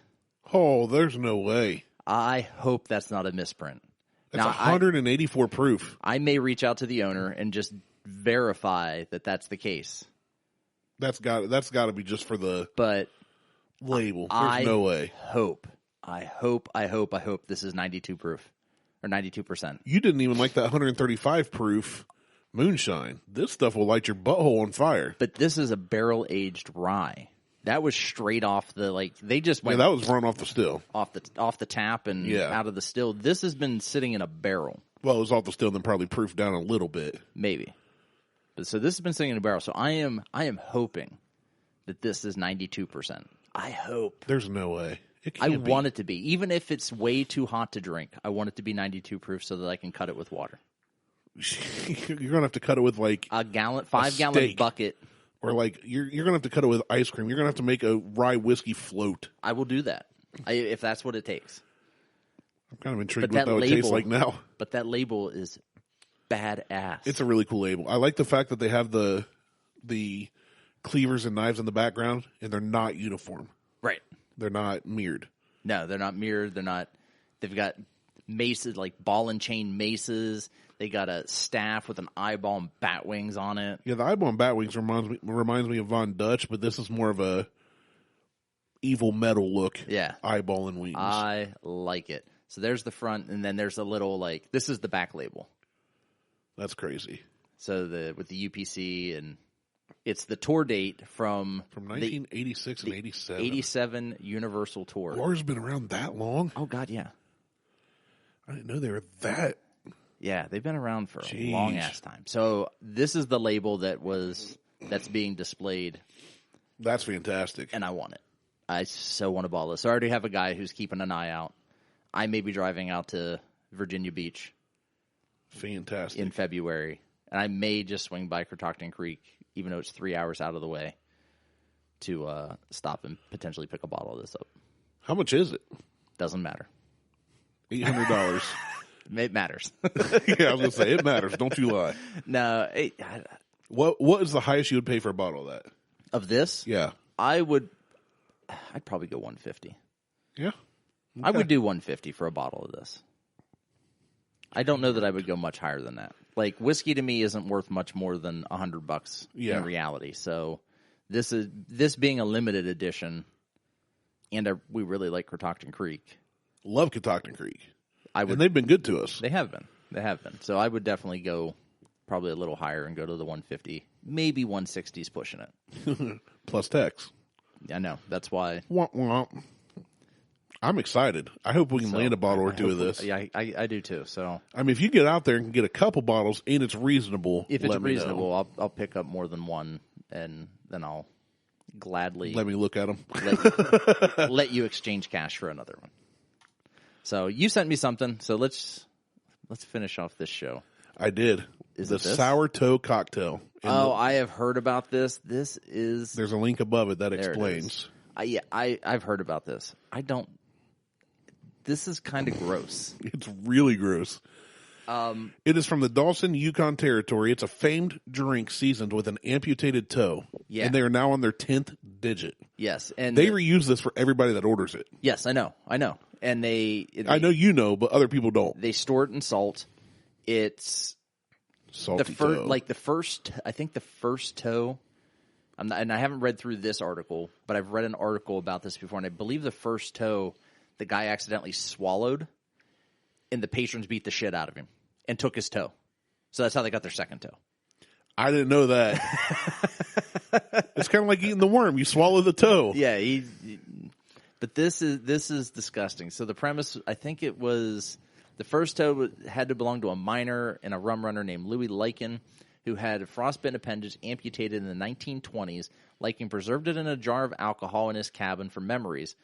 Oh, there's no way. I hope that's not a misprint. That's now, 184 proof. I may reach out to the owner and just verify that that's the case. That's got to be just for the label. There's no way. I hope this is 92 proof or 92%. You didn't even like that 135 proof moonshine. This stuff will light your butthole on fire. But this is a barrel aged rye. That was straight off the they just went. Yeah, that was run off the still, off the tap and out of the still. This has been sitting in a barrel. Well, it was off the still, then probably proofed down a little bit, maybe. But so this has been sitting in a barrel. So I am hoping that this is 92%. I hope. There's no way. I want it to be, even if it's way too hot to drink. I want it to be 92 proof so that I can cut it with water. You're gonna have to cut it with like a 5-gallon bucket. Or like you're gonna have to cut it with ice cream. You're gonna have to make a rye whiskey float. I will do that if that's what it takes. I'm kind of intrigued what that would taste like now. But that label is badass. It's a really cool label. I like the fact that they have the cleavers and knives in the background, and they're not uniform. Right. They're not mirrored. No, they're not mirrored. They're not. They've got maces, like ball and chain maces. They got a staff with an eyeball and bat wings on it. Yeah, the eyeball and bat wings reminds me of Von Dutch, but this is more of a evil metal look. Yeah. Eyeball and wings. I like it. So there's the front, and then there's a little, this is the back label. That's crazy. So with the UPC, and it's the tour date from 1986 and 87. 87 Universal Tour. Guar's been around that long? Oh, God, yeah. I didn't know they were that. Yeah, they've been around for a long-ass time. So this is the label that's being displayed. That's fantastic. And I want it. I so want to ball this. So I already have a guy who's keeping an eye out. I may be driving out to Virginia Beach. Fantastic. In February. And I may just swing by Catoctin Creek, even though it's 3 hours out of the way, to stop and potentially pick a bottle of this up. How much is it? Doesn't matter. $800. It matters. Yeah, I was going to say, it matters. Don't you lie. No. What is the highest you would pay for a bottle of that? Of this? Yeah. I'd probably go $150. Yeah. Okay. I would do $150 for a bottle of this. I don't know that I would go much higher than that. Like, whiskey to me isn't worth much more than $100 in reality. So this being a limited edition, and we really like Catoctin Creek. Love Catoctin Creek. And they've been good to us. They have been. So I would definitely go probably a little higher and go to the 150. Maybe 160's pushing it. Plus tax. I know. That's why. Womp womp. I'm excited. I hope we can land a bottle or two of this. Yeah, I do too. So I mean, if you get out there and get a couple bottles and it's reasonable, if it's reasonable, I'll pick up more than one, and then I'll gladly let me look at them. let you exchange cash for another one. So you sent me something. So let's finish off this show. I did. Is the it this? sour toe cocktail. I have heard about this. There's a link above it that explains. I've heard about this. This is kind of gross. It's really gross. It is from the Dawson, Yukon Territory. It's a famed drink seasoned with an amputated toe. Yeah. And they are now on their 10th digit. Yes. And they reuse this for everybody that orders it. Yes, I know. And I know you know, but other people don't. They store it in salt. It's salty toe. Like the first toe. And I haven't read through this article, but I've read an article about this before, and I believe the first toe the guy accidentally swallowed, and the patrons beat the shit out of him and took his toe. So that's how they got their second toe. I didn't know that. It's kind of like eating the worm. You swallow the toe. Yeah, but this is disgusting. So the premise, I think it was the first toe had to belong to a miner and a rum runner named Louis Lycan, who had a frostbitten appendage amputated in the 1920s. Lycan preserved it in a jar of alcohol in his cabin for memories.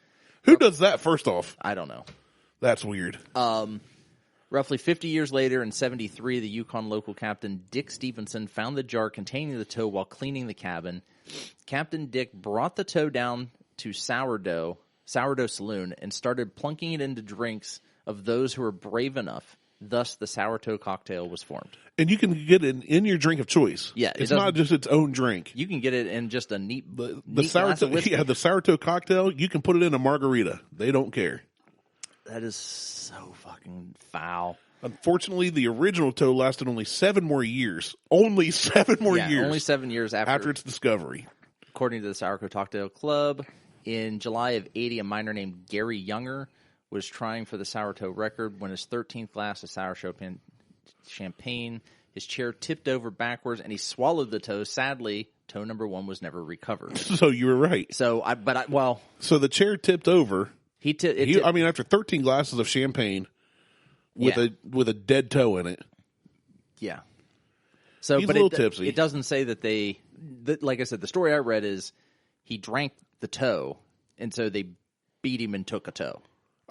Who does that, first off? I don't know. That's weird. Roughly 50 years later, in 1973, the Yukon local captain Dick Stevenson found the jar containing the toe while cleaning the cabin. Captain Dick brought the toe down to Sourdough Saloon, and started plunking it into drinks of those who were brave enough. Thus, the sourdough cocktail was formed. And you can get it in your drink of choice. Yeah, it's not just its own drink. You can get it in just a neat sourdough. Yeah, the sourdough cocktail. You can put it in a margarita. They don't care. That is so fucking foul. Unfortunately, the original toe lasted only 7 more years. Only 7 more years. Only 7 years after its discovery. According to the Sourdough Cocktail Club, in July of 1980, a miner named Gary Younger was trying for the sourdough record when his 13th glass of sour champagne, his chair tipped over backwards, and he swallowed the toe. Sadly, toe number 1 was never recovered. So you were right. So So the chair tipped over. After 13 glasses of champagne with a dead toe in it. Yeah. So, he's a little tipsy. It doesn't say that like I said, the story I read is he drank the toe, and so they beat him and took a toe.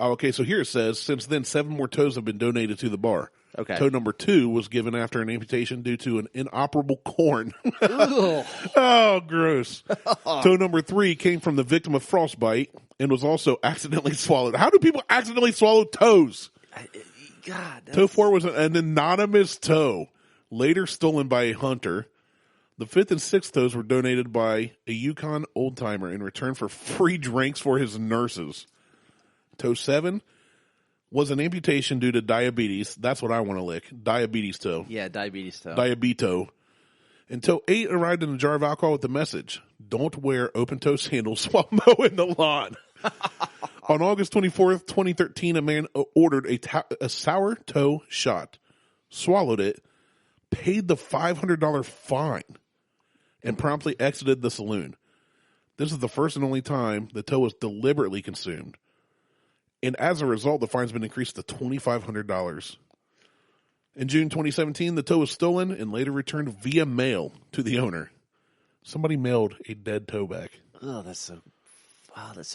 Oh, okay, so here it says, since then, 7 more toes have been donated to the bar. Okay. Toe number 2 was given after an amputation due to an inoperable corn. Oh, gross. Toe number 3 came from the victim of frostbite and was also accidentally swallowed. How do people accidentally swallow toes? God. Toe 4 was an anonymous toe, later stolen by a hunter. The 5th and 6th toes were donated by a Yukon old-timer in return for free drinks for his nurses. Toe 7 was an amputation due to diabetes. That's what I want to lick. Diabetes toe. Yeah, diabetes toe. Diabeto. And toe 8 arrived in a jar of alcohol with the message, don't wear open-toe sandals while mowing the lawn. On August 24th, 2013, a man ordered a sour toe shot, swallowed it, paid the $500 fine, and promptly exited the saloon. This is the first and only time the toe was deliberately consumed. And as a result, the fine's been increased to $2,500. In June 2017, the toe was stolen and later returned via mail to the owner. Somebody mailed a dead toe back. Oh, that's so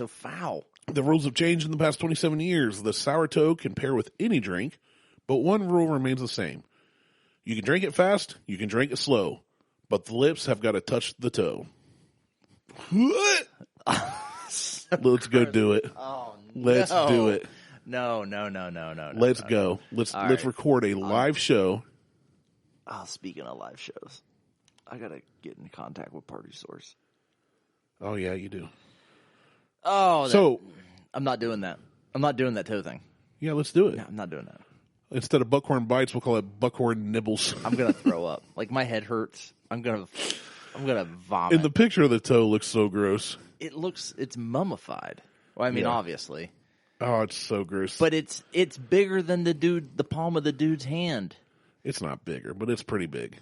foul. The rules have changed in the past 27 years. The sour toe can pair with any drink, but one rule remains the same. You can drink it fast, you can drink it slow, but the lips have got to touch the toe. Let's go do it. Oh, Let's do it. No. Let's go. Let's record a live show. Oh, speaking of live shows, I gotta get in contact with Party Source. Oh yeah, you do. Oh, I'm not doing that. I'm not doing that toe thing. Yeah, let's do it. No, I'm not doing that. Instead of buckhorn bites, we'll call it buckhorn nibbles. I'm gonna throw up. Like my head hurts. I'm gonna vomit. And the picture of the toe looks so gross. It's mummified. Well, I mean, obviously. Oh, it's so gross. But it's bigger than the palm of the dude's hand. It's not bigger, but it's pretty big.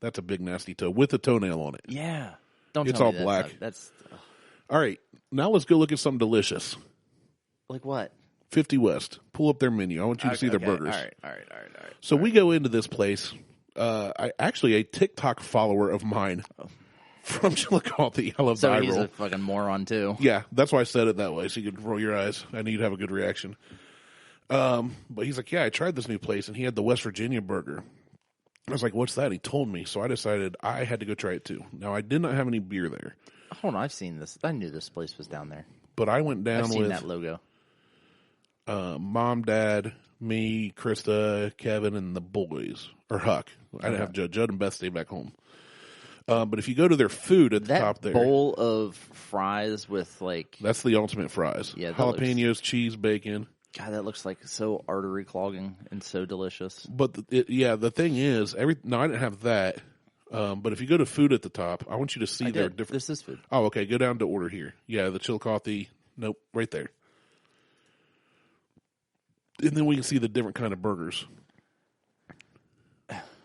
That's a big nasty toe with a toenail on it. Yeah. Don't it's tell all me black. That's all right. Now let's go look at something delicious. Like what? 50 West. Pull up their menu. I want you to see their burgers. All right. So we go into this place. A TikTok follower of mine from Chillicothe. I love the eye roll. So he's a fucking moron too. Yeah, that's why I said it that way, so you could roll your eyes. I knew you'd have a good reaction. But he's like, yeah, I tried this new place, and he had the West Virginia burger. I was like, what's that? He told me, so I decided I had to go try it too. Now, I did not have any beer there. Hold on, I've seen this. I knew this place was down there. But I went down I've seen with that logo. Mom, Dad, me, Krista, Kevin, and the boys. Or Huck. I didn't have Judd. Judd and Beth stayed back home. But if you go to their food at the top there. That bowl of fries with like... That's the ultimate fries. Yeah, jalapenos, cheese, bacon. God, that looks like so artery clogging and so delicious. But the thing is, no, I didn't have that. But if you go to food at the top, I want you to see their different. This is food. Oh, okay. Go down to order here. Yeah, the chillicothe. Nope, right there. And then we can see the different kind of burgers.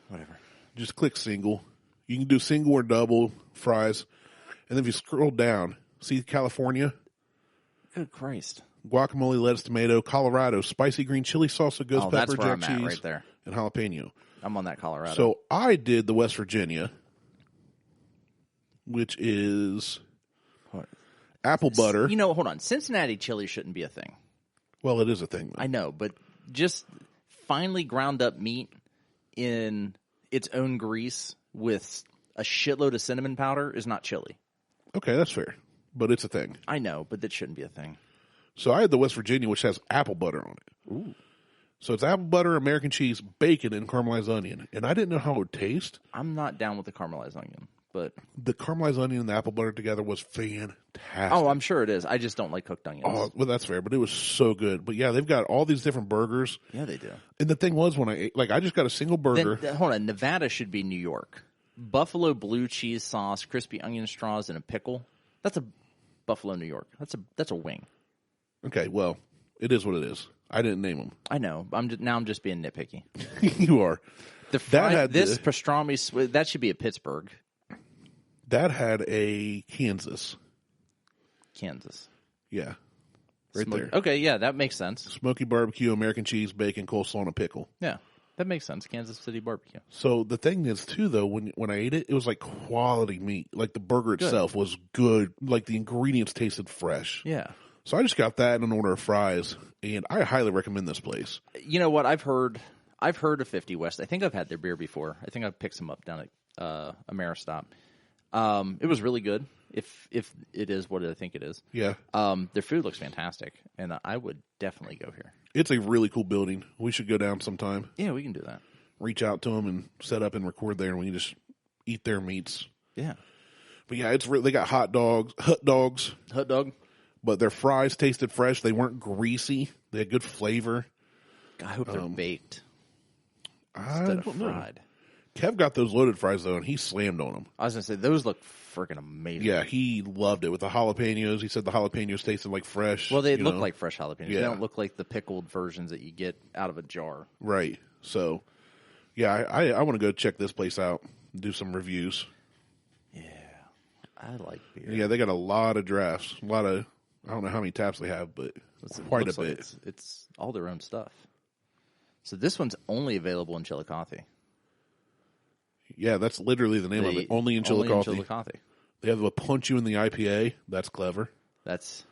Whatever. Just click single. You can do single or double fries. And then if you scroll down, see California. Good Christ. Guacamole, lettuce, tomato. Colorado, spicy green chili salsa, ghost pepper, that's where jack I'm cheese, at, right there. and jalapeno. I'm on that Colorado. So I did the West Virginia, which is apple butter. You know, hold on. Cincinnati chili shouldn't be a thing. Well, it is a thing, though. I know, but just finely ground up meat in its own grease with a shitload of cinnamon powder is not chili. Okay, that's fair. But it's a thing. I know, but that shouldn't be a thing. So I had the West Virginia, which has apple butter on it. Ooh. So it's apple butter, American cheese, bacon, and caramelized onion. And I didn't know how it would taste. I'm not down with the caramelized onion, but... The caramelized onion and the apple butter together was fantastic. Oh, I'm sure it is. I just don't like cooked onions. Oh, well, that's fair, but it was so good. But yeah, they've got all these different burgers. Yeah, they do. And the thing was, when I ate, I just got a single burger. Hold on, Nevada should be New York. Buffalo blue cheese sauce, crispy onion straws, and a pickle. That's a Buffalo, New York. That's a wing. Okay, well, it is what it is. I didn't name them. I know. I'm just being nitpicky. You are. Pastrami, that should be a Pittsburgh. That had a Kansas. Yeah. Right there. Okay, yeah, that makes sense. Smoky barbecue, American cheese, bacon, coleslaw, and a pickle. Yeah, that makes sense. Kansas City barbecue. So the thing is, too, though, when I ate it, it was like quality meat. Like the burger itself was good. Like the ingredients tasted fresh. Yeah. So I just got that and an order of fries, and I highly recommend this place. You know what? I've heard of 50 West. I think I've had their beer before. I think I've picked some up down at Ameristop. It was really good, if it is what I think it is. Yeah. Their food looks fantastic, and I would definitely go here. It's a really cool building. We should go down sometime. Yeah, we can do that. Reach out to them and set up and record there, and we can just eat their meats. Yeah. But yeah, they got hot dogs. Hot dog. But their fries tasted fresh. They weren't greasy. They had good flavor. I hope they're baked instead of fried. Kev got those loaded fries, though, and he slammed on them. I was going to say, those look freaking amazing. Yeah, he loved it with the jalapenos. He said the jalapenos tasted like fresh. Well, they look like fresh jalapenos. Yeah. They don't look like the pickled versions that you get out of a jar. Right. So, yeah, I want to go check this place out and do some reviews. Yeah, I like beer. Yeah, they got a lot of drafts. I don't know how many taps they have, but quite a bit. Like it's all their own stuff. So this one's only available in Chillicothe. Yeah, that's literally the name of it. Only in Chillicothe. They have a punch you in the IPA. That's clever. That's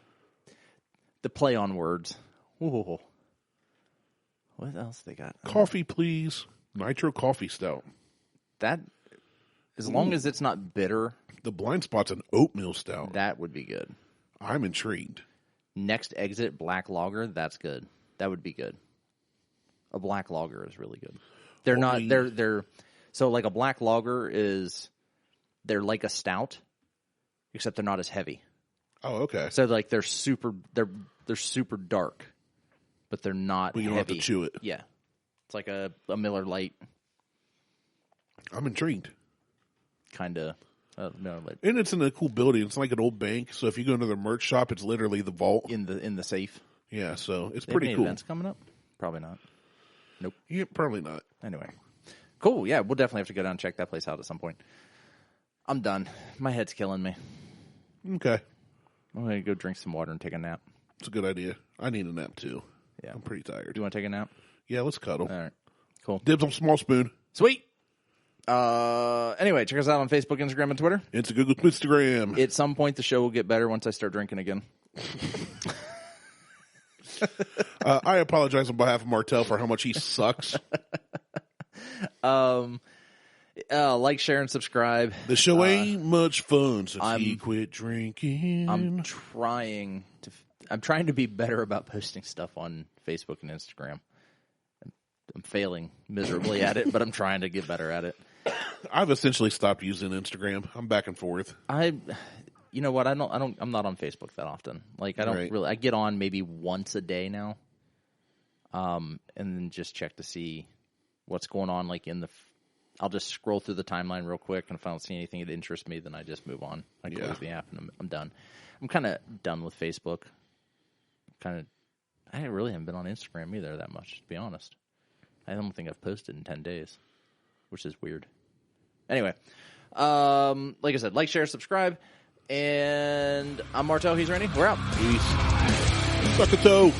the play on words. Ooh. What else they got? Coffee, please. Nitro Coffee Stout. That, as long as it's not bitter. The blind spot's an oatmeal stout. That would be good. I'm intrigued. Next exit, black lager. That's good. That would be good. A black lager is really good. They're so like a black lager they're like a stout, except they're not as heavy. Oh, okay. So like they're super dark, but they're not But you don't heavy. have to chew it. Yeah. It's like a Miller Lite. I'm intrigued. Kind of. Miller Lite. And it's in a cool building. It's like an old bank. So if you go into their merch shop, it's literally the vault. In the safe. Yeah, so it's They pretty have any cool. events coming up? Probably not. Nope. Yeah, probably not. Anyway. Cool. Yeah, we'll definitely have to go down and check that place out at some point. I'm done. My head's killing me. Okay. I'm going to go drink some water and take a nap. It's a good idea. I need a nap, too. Yeah. I'm pretty tired. Do you want to take a nap? Yeah, let's cuddle. All right. Cool. Dibs on small spoon. Sweet. Anyway, check us out on Facebook, Instagram, and Twitter. It's a Google Instagram. At some point, the show will get better once I start drinking again. I apologize on behalf of Martelle for how much he sucks. Like, share, and subscribe. The show ain't much fun since he quit drinking. I'm trying to be better about posting stuff on Facebook and Instagram. I'm failing miserably at it, but I'm trying to get better at it. I've essentially stopped using Instagram. I'm back and forth. You know what? I'm not on Facebook that often. Like, I don't really. I get on maybe once a day now, and then just check to see what's going on. Like I'll just scroll through the timeline real quick, and if I don't see anything that interests me, then I just move on. I close the app, and I'm done. I'm kind of done with Facebook. I really haven't been on Instagram either that much, to be honest. I don't think I've posted in 10 days, which is weird. Anyway, like I said, like, share, subscribe. And I'm Martelle. He's Randy. We're out. Peace. Suck a toe.